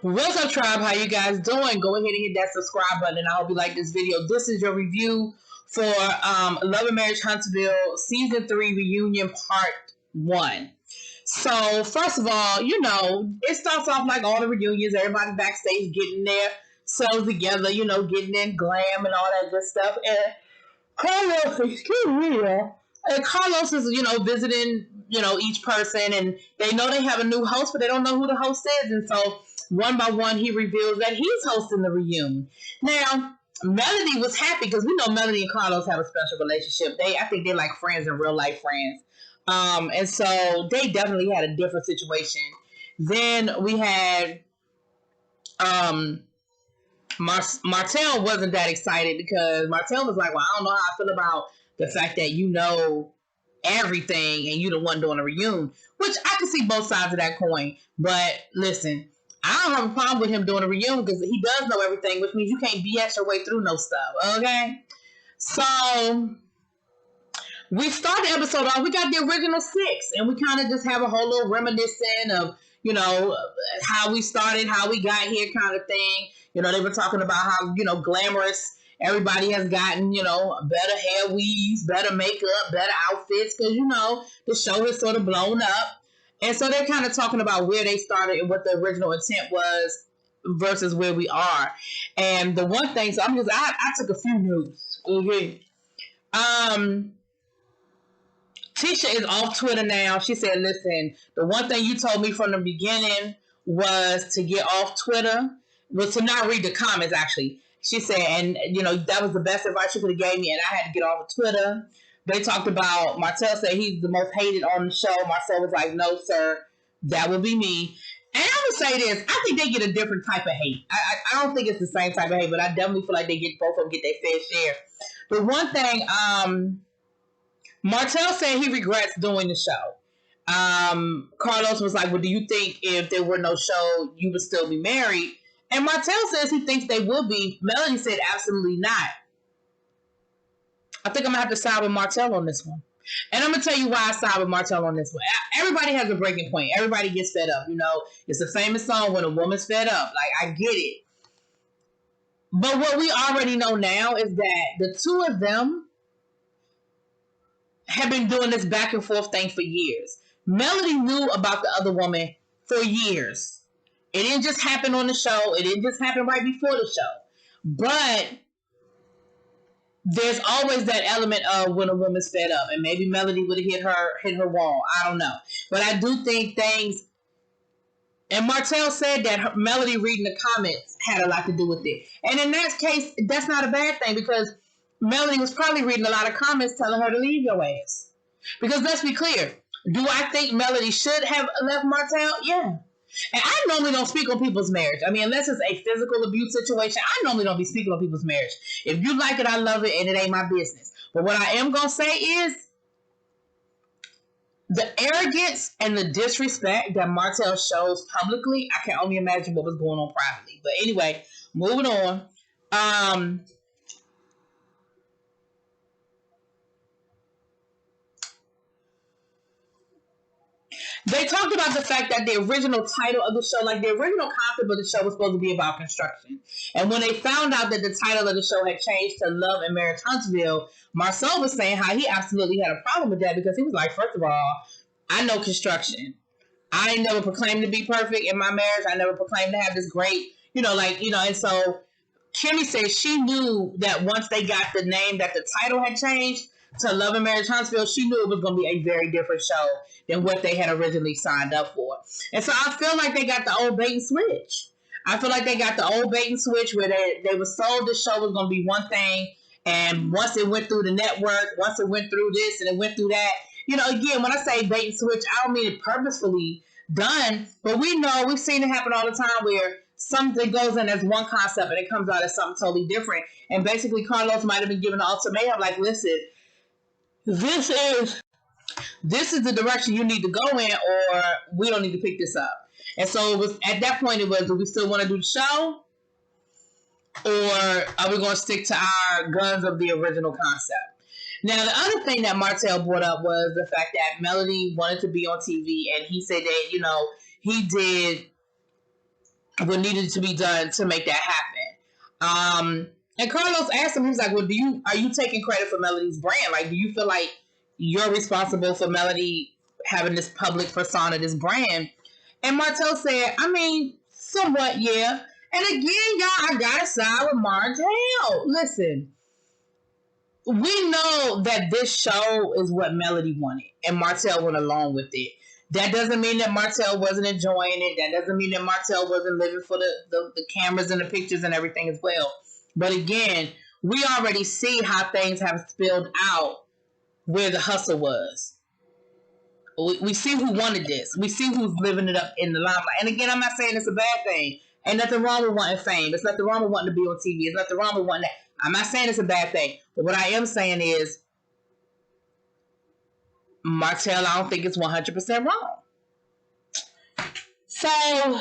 What's up, tribe? How you guys doing? Go ahead and hit that subscribe button, and I hope you like this video. This is your review for Love and Marriage Huntsville Season 3 Reunion Part 1. So, first of all, you know, it starts off like all the reunions. Everybody backstage getting their selves together, you know, getting in glam and all that good stuff. And Carlos, excuse me, and Carlos is, you know, visiting, you know, each person, and they know they have a new host, but they don't know who the host is. And so one by one, he reveals that he's hosting the reunion. Now, Melody was happy because we know Melody and Carlos have a special relationship. I think they're like friends in real life friends. And so they definitely had a different situation. Then we had Martell wasn't that excited because Martell was like, well, I don't know how I feel about the fact that you know everything and you the one doing a reunion, which I can see both sides of that coin. But listen, I don't have a problem with him doing a reunion because he does know everything, which means you can't BS your way through no stuff, okay? So we start the episode off, we got the original 6, and we kind of just have a whole little reminiscent of, you know, how we started, how we got here kind of thing. You know, they were talking about how, you know, glamorous everybody has gotten, you know, better hair weaves, better makeup, better outfits, because, you know, the show has sort of blown up. And so they're kind of talking about where they started and what the original intent was versus where we are. And the one thing, so I took a few notes. Okay. Tisha is off Twitter now. She said, listen, the one thing you told me from the beginning was to get off Twitter, was to not read the comments, actually. She said, and, you know, that was the best advice you could have gave me, and I had to get off of Twitter. They talked about, Martell said he's the most hated on the show. Marcel was like, no, sir, that would be me. And I would say this, I think they get a different type of hate. I don't think it's the same type of hate, but I definitely feel like both of them get their fair share. The one thing, Martell said he regrets doing the show. Carlos was like, well, do you think if there were no show, you would still be married? And Martell says he thinks they will be. Melody said absolutely not. I think I'm going to have to side with Martell on this one. And I'm going to tell you why I side with Martell on this one. Everybody has a breaking point. Everybody gets fed up. You know, it's a famous song, When a Woman's Fed Up. Like, I get it. But what we already know now is that the two of them have been doing this back and forth thing for years. Melody knew about the other woman for years. It didn't just happen on the show. It didn't just happen right before the show. But there's always that element of when a woman's fed up. And maybe Melody would have hit her wall. I don't know. But I do think things... And Martell said that Melody reading the comments had a lot to do with it. And in that case, that's not a bad thing because Melody was probably reading a lot of comments telling her to leave your ass. Because let's be clear. Do I think Melody should have left Martell? Yeah. And I normally don't speak on people's marriage. I mean, unless it's a physical abuse situation, I normally don't be speaking on people's marriage. If you like it, I love it, and it ain't my business. But what I am going to say is the arrogance and the disrespect that Martell shows publicly, I can only imagine what was going on privately. But anyway, moving on. They talked about the fact that the original title of the show, like the original concept of the show was supposed to be about construction. And when they found out that the title of the show had changed to Love and Marriage Huntsville, Marcel was saying how he absolutely had a problem with that because he was like, first of all, I know construction. I never proclaimed to be perfect in my marriage. I never proclaimed to have this great, you know, like, you know, and so Kimmy said she knew that once they got the name, that the title had changed to Love and Marriage Huntsville, she knew it was going to be a very different show than what they had originally signed up for. And so I feel like they got the old bait and switch. I feel like they got the old bait and switch where they were sold the show was going to be one thing, and once it went through the network, once it went through this and it went through that, you know, again, when I say bait and switch, I don't mean it purposefully done, but we know, we've seen it happen all the time where something goes in as one concept and it comes out as something totally different. And basically Carlos might have been given an ultimatum like, listen, this is the direction you need to go in, or we don't need to pick this up. And so it was at that point, it was, do we still want to do the show, or are we going to stick to our guns of the original concept? Now, the other thing that Martell brought up was the fact that Melody wanted to be on TV, and he said that, you know, he did what needed to be done to make that happen. And Carlos asked him, he was like, well, are you taking credit for Melody's brand? Like, do you feel like you're responsible for Melody having this public persona, this brand? And Martell said, I mean, somewhat, yeah. And again, y'all, I gotta side with Martell. Listen, we know that this show is what Melody wanted, and Martell went along with it. That doesn't mean that Martell wasn't enjoying it. That doesn't mean that Martell wasn't living for the cameras and the pictures and everything as well. But again, we already see how things have spilled out where the hustle was. We see who wanted this. We see who's living it up in the limelight. And again, I'm not saying it's a bad thing. Ain't nothing wrong with wanting fame. There's nothing wrong with wanting to be on TV. There's nothing wrong with wanting that. I'm not saying it's a bad thing. But what I am saying is, Martell, I don't think it's 100% wrong. So,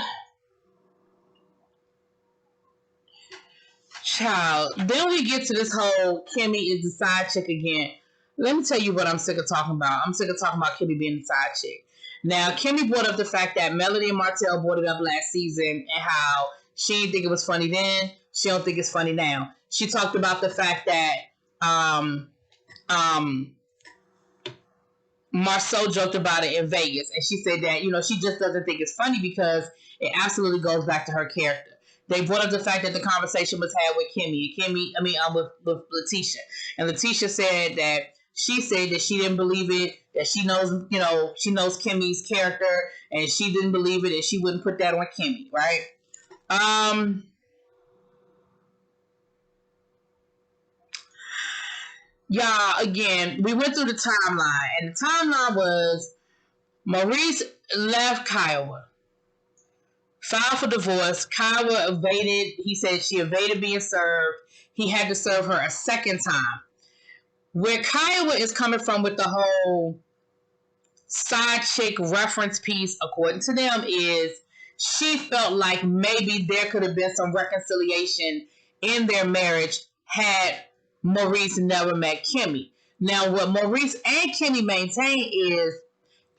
child, then we get to this whole Kimmy is the side chick again. Let me tell you what I'm sick of talking about. I'm sick of talking about Kimmy being the side chick. Now, Kimmy brought up the fact that Melody and Martell brought it up last season and how she didn't think it was funny then. She don't think it's funny now. She talked about the fact that Marceau joked about it in Vegas, and she said that, she just doesn't think it's funny because it absolutely goes back to her character. They brought up the fact that the conversation was had with with Letitia, and Letitia said that she didn't believe it, that she knows Kimmy's character, and she didn't believe it, and she wouldn't put that on Kimmy, right? Y'all, again, we went through the timeline, and the timeline was Maurice left Kiowa, filed for divorce. Kiowa evaded. He said she evaded being served. He had to serve her a second time. Where Kiowa is coming from with the whole side chick reference piece, according to them, is she felt like maybe there could have been some reconciliation in their marriage had Maurice never met Kimmy. Now, what Maurice and Kimmy maintain is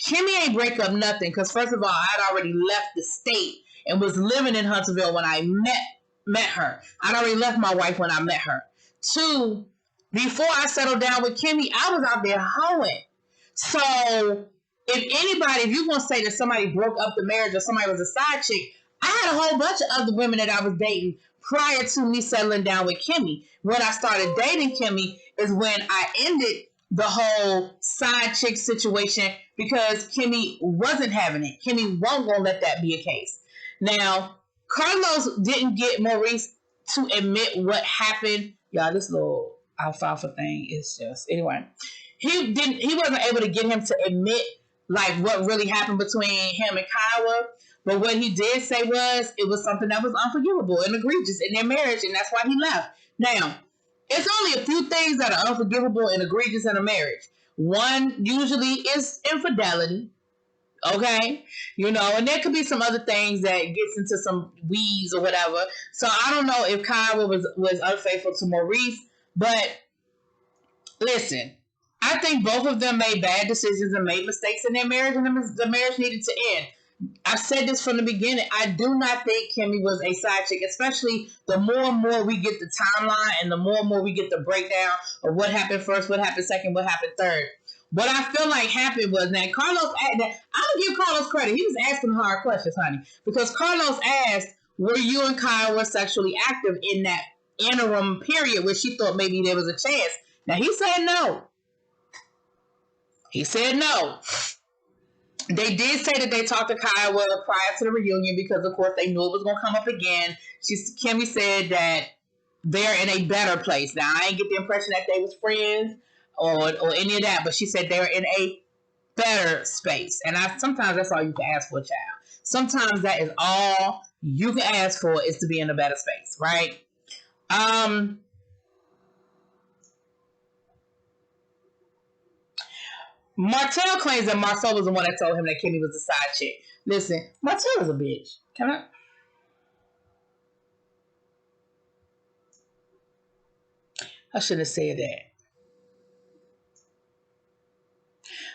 Kimmy ain't break up nothing, because first of all, I'd already left the state and was living in Huntsville when I met her. I'd already left my wife when I met her. Two, before I settled down with Kimmy, I was out there hoeing. So, if you're going to say that somebody broke up the marriage or somebody was a side chick, I had a whole bunch of other women that I was dating prior to me settling down with Kimmy. When I started dating Kimmy is when I ended the whole side chick situation because Kimmy wasn't having it. Kimmy wasn't going to let that be a case. Now, Carlos didn't get Maurice to admit what happened. Y'all, this little alfalfa thing is just... Anyway, he wasn't able to get him to admit like what really happened between him and Kiowa. But what he did say was it was something that was unforgivable and egregious in their marriage, and that's why he left. Now, it's only a few things that are unforgivable and egregious in a marriage. One usually is infidelity, okay? And there could be some other things that gets into some weeds or whatever. So I don't know if Kiowa was unfaithful to Maurice, but listen, I think both of them made bad decisions and made mistakes in their marriage, and the marriage needed to end. I said this from the beginning. I do not think Kimmy was a side chick, especially the more and more we get the timeline and the more and more we get the breakdown of what happened first, what happened second, what happened third. What I feel like happened was that Carlos, I don't give Carlos credit. He was asking hard questions, honey, because Carlos asked, were you and Kyle sexually active in that interim period where she thought maybe there was a chance? Now, he said no. He said no. They did say that they talked to Kiowa prior to the reunion because, of course, they knew it was going to come up again. Kimmy said that they're in a better place. Now, I didn't get the impression that they was friends or any of that, but she said they're in a better space. And sometimes that's all you can ask for, child. Sometimes that is all you can ask for is to be in a better space, right? Martell claims that Marceau was the one that told him that Kimmy was a side chick. Listen, Martell is a bitch. Can I shouldn't have said that.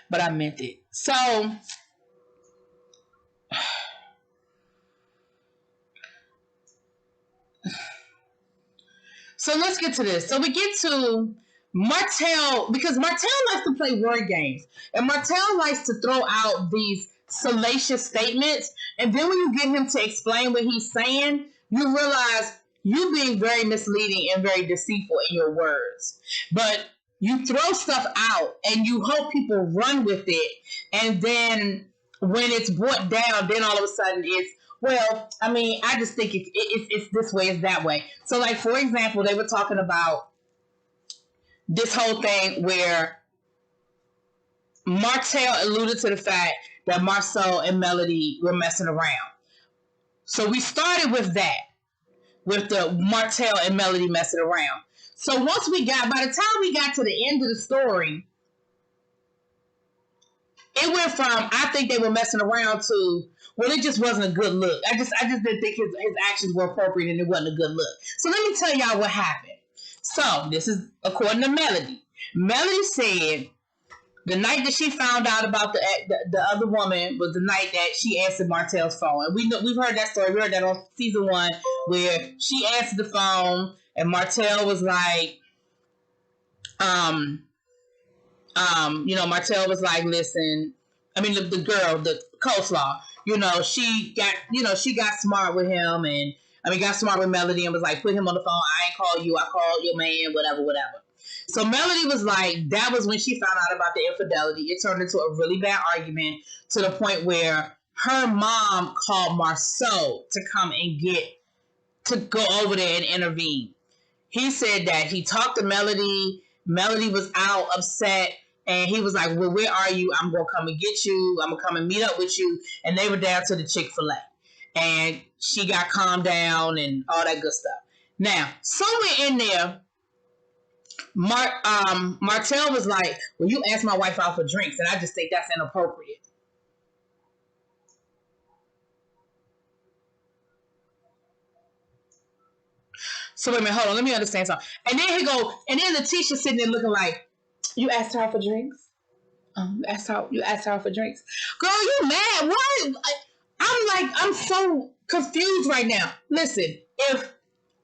But I meant it. So, So let's get to this. So we get to Martell, because Martell likes to play word games. And Martell likes to throw out these salacious statements. And then when you get him to explain what he's saying, you realize you being very misleading and very deceitful in your words. But you throw stuff out and you hope people run with it. And then when it's brought down, then all of a sudden it's, well, I mean, I just think it's this way, it's that way. So, like, for example, they were talking about this whole thing where Martell alluded to the fact that Marceau and Melody were messing around. So we started with that, with the Martell and Melody messing around. So once by the time we got to the end of the story, it went from, I think they were messing around to, well, it just wasn't a good look. I just didn't think his actions were appropriate and it wasn't a good look. So let me tell y'all what happened. So this is according to Melody. Melody said the night that she found out about the other woman was the night that she answered Martell's phone. And we've heard that story. We heard that on season 1 where she answered the phone and Martell was like, Martell was like, listen, I mean, the girl, the coleslaw, she got smart with him and, got smart with Melody and was like, put him on the phone. I ain't call you. I called your man, whatever. So Melody was like, that was when she found out about the infidelity. It turned into a really bad argument to the point where her mom called Marceau to come and to go over there and intervene. He said that he talked to Melody. Melody was out upset. And he was like, well, where are you? I'm going to come and get you. I'm going to come and meet up with you. And they were down to the Chick-fil-A. And she got calmed down and all that good stuff. Now, somewhere in there, Martell was like, well, you asked my wife out for drinks. And I just think that's inappropriate. So wait a minute, hold on. Let me understand something. And then and then Letitia's sitting there looking like, you asked her for drinks? You asked her for drinks. Girl, you mad? What? I'm so confused right now. Listen, if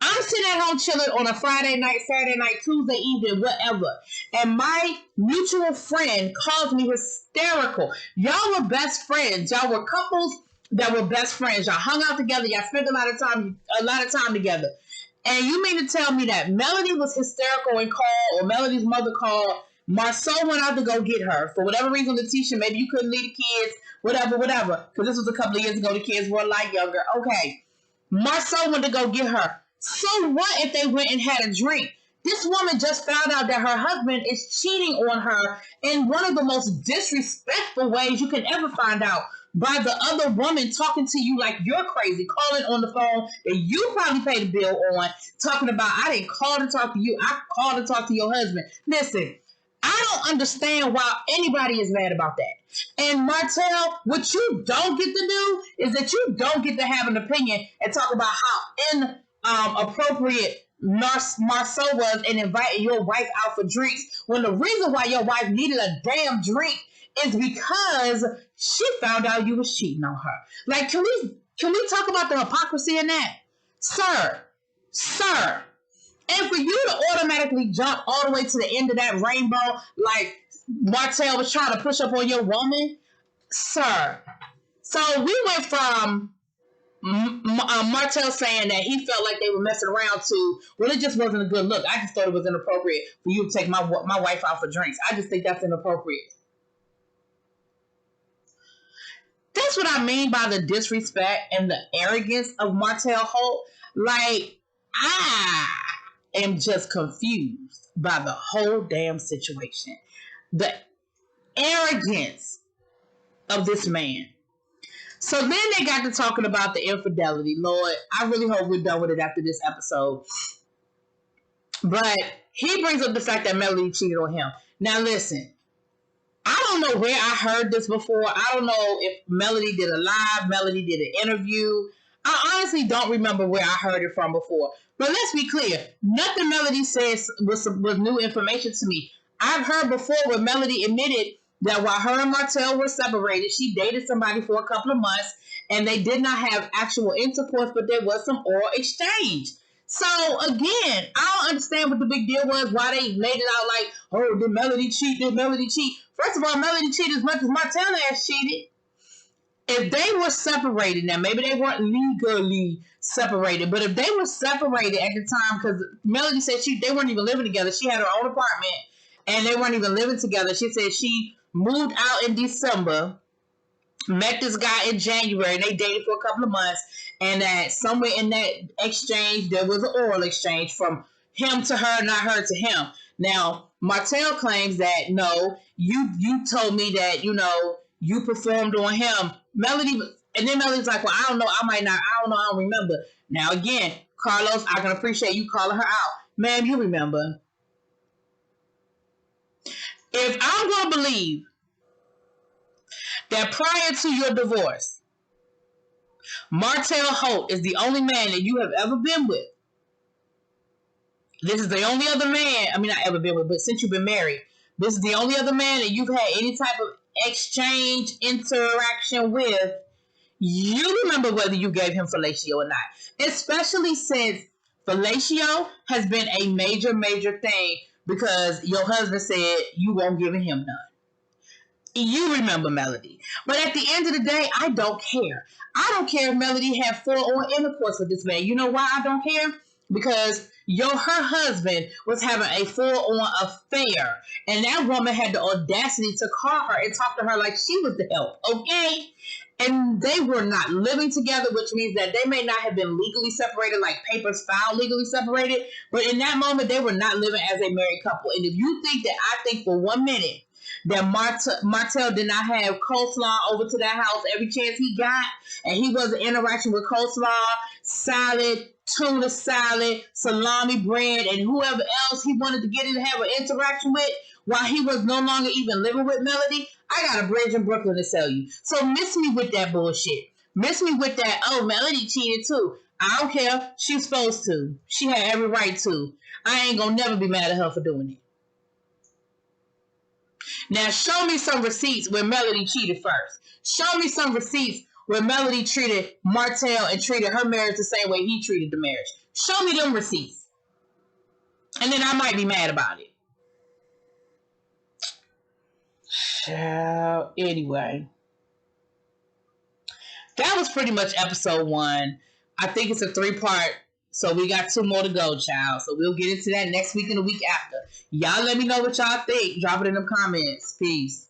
I'm sitting at home chilling on a Friday night, Saturday night, Tuesday evening, whatever, and my mutual friend calls me hysterical. Y'all were best friends. Y'all were couples that were best friends. Y'all hung out together. Y'all spent a lot of time together. And you mean to tell me that Melody was hysterical and called, or Melody's mother called, Marceau went out to go get her. For whatever reason, Letitia, maybe you couldn't leave the kids, whatever. Because this was a couple of years ago, the kids were a lot younger. Okay. Marceau went to go get her. So what if they went and had a drink? This woman just found out that her husband is cheating on her in one of the most disrespectful ways you can ever find out. By the other woman talking to you like you're crazy, calling on the phone that you probably paid the bill on, talking about, I didn't call to talk to you, I called to talk to your husband. Listen, I don't understand why anybody is mad about that. And Martell, what you don't get to do is that you don't get to have an opinion and talk about how inappropriate Marceau was in inviting your wife out for drinks when the reason why your wife needed a damn drink is because she found out you was cheating on her. Like, can we talk about the hypocrisy in that? Sir. And for you to automatically jump all the way to the end of that rainbow like Martell was trying to push up on your woman, sir. So we went from Martell saying that he felt like they were messing around to, well, it just wasn't a good look. I just thought it was inappropriate for you to take my wife out for drinks. I just think that's inappropriate. That's what I mean by the disrespect and the arrogance of Martell Holt. Like, I am just confused by the whole damn situation. The arrogance of this man. So then they got to talking about the infidelity. Lord, I really hope we're done with it after this episode. But he brings up the fact that Melody cheated on him. Now listen, I don't know where I heard this before. I don't know if Melody did a live, Melody did an interview. I honestly don't remember where I heard it from before. But let's be clear. Nothing Melody says was new information to me. I've heard before where Melody admitted that while her and Martell were separated, she dated somebody for a couple of months and they did not have actual intercourse, but there was some oral exchange. So again, I don't understand what the big deal was. Why they made it out like, oh, did Melody cheat? Did Melody cheat? First of all, Melody cheated as much as Martell ass cheated. If they were separated, now maybe they weren't legally separated, but if they were separated at the time, because Melody said they weren't even living together. She had her own apartment, and they weren't even living together. She said she moved out in December, met this guy in January, and they dated for a couple of months, and that somewhere in that exchange, there was an oral exchange from him to her, not her to him. Now, Martell claims that, no, you told me that, you performed on him. Melody, and then Melody's like, well, I don't know, I might not, I don't know, I don't remember. Now, again, Carlos, I can appreciate you calling her out. Ma'am, you remember. If I'm going to believe that prior to your divorce, Martell Holt is the only man that you have ever been with. This is the only other man, I mean, not ever been with, but since you've been married, this is the only other man that you've had any type of exchange, interaction with. You remember whether you gave him fellatio or not. Especially since fellatio has been a major, major thing because your husband said you won't give him none. You remember Melody. But at the end of the day, I don't care. I don't care if Melody had full-on intercourse with this man. You know why I don't care? Because her husband was having a full-on affair. And that woman had the audacity to call her and talk to her like she was the help. Okay? And they were not living together, which means that they may not have been legally separated, like papers filed legally separated. But in that moment, they were not living as a married couple. And if you think that I think for 1 minute that Martell did not have coleslaw over to that house every chance he got, and he wasn't interacting with coleslaw, salad, tuna salad, salami bread, and whoever else he wanted to get in and have an interaction with while he was no longer even living with Melody, I got a bridge in Brooklyn to sell you. So miss me with that bullshit. Miss me with that, oh, Melody cheated too. I don't care. She's supposed to. She had every right to. I ain't gonna never be mad at her for doing it. Now, show me some receipts where Melody cheated first. Show me some receipts where Melody treated Martell and treated her marriage the same way he treated the marriage. Show me them receipts. And then I might be mad about it. Anyway. That was pretty much episode 1. I think it's a 3-part. So we got 2 more to go, child. So we'll get into that next week and the week after. Y'all let me know what y'all think. Drop it in the comments. Peace.